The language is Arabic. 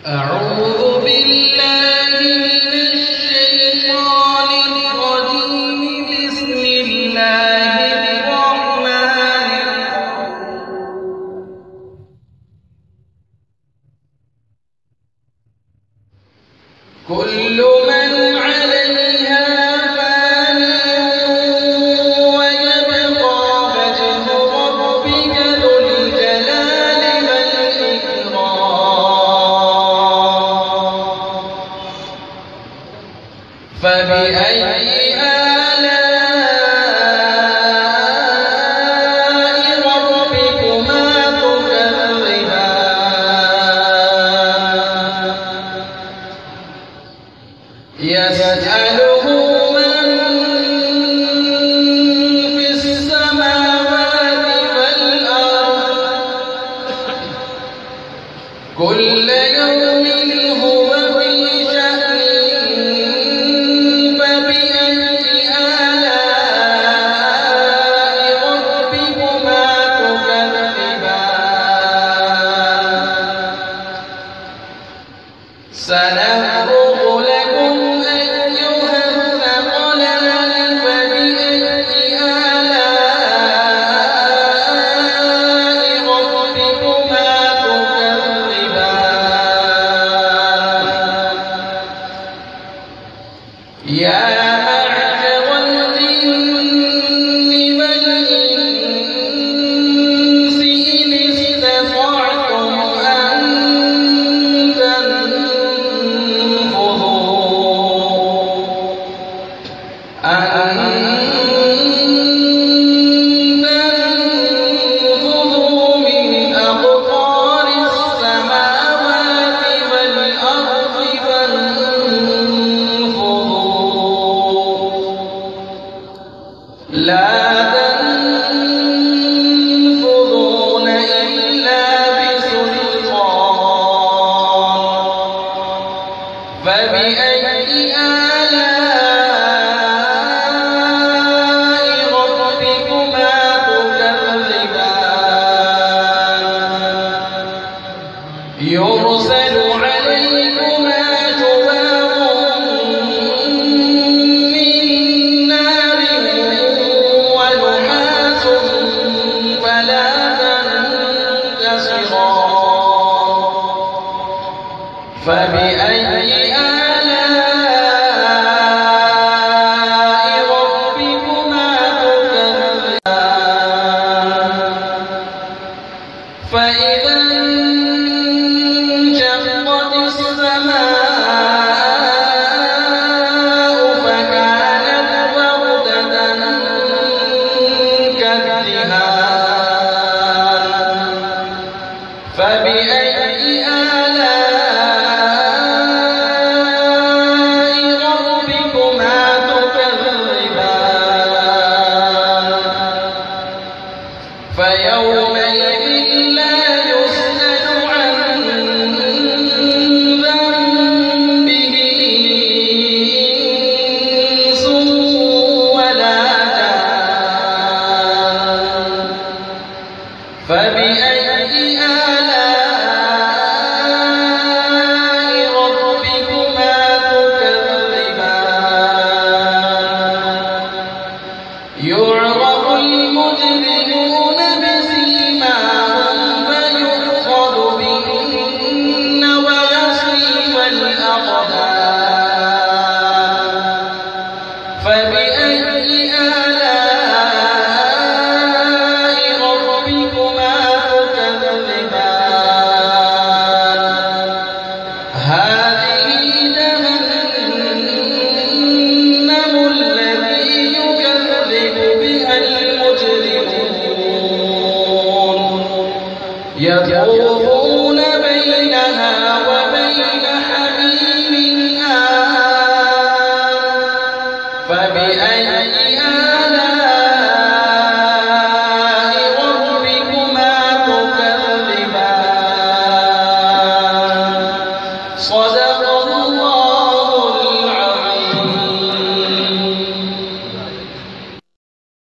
أعوذ بالله من الشيطان الرجيم. بسم الله الرحمن الرحيم. كل من عليها فان ويبقى وجه ربك ذو الجلال والإكرام. فبأي آلاء ربكما تكذبان؟ يسأله من في السماوات والأرض كل يوم هو في شأن. فبأي آلاء ربكما تكذبان؟ سنفرغ لكم أيها الثقلان. فبأي آلاء ربكما تكذبان؟ يا معشر الجن والإنس إن استطعتم أن تنفذوا من أقطار السماوات والأرض فانفذوا لا تنفذون إلا بسلطان. فبأي آلاء ربكما تكذبان؟ يرسل عليكما شواظ من نار ونحاس فلا تنتصران. فبأي آلاء ربكما تكذبان؟ فإذا انشقت السماء فكانت وردة كالدهان. فبأي آلاء ربكما تكذبان؟ فيومئذ لا يسأل عن ذنبه إنس ولا جان. فبأي آلاء ربكما تكذبان؟ يعرف المجرمون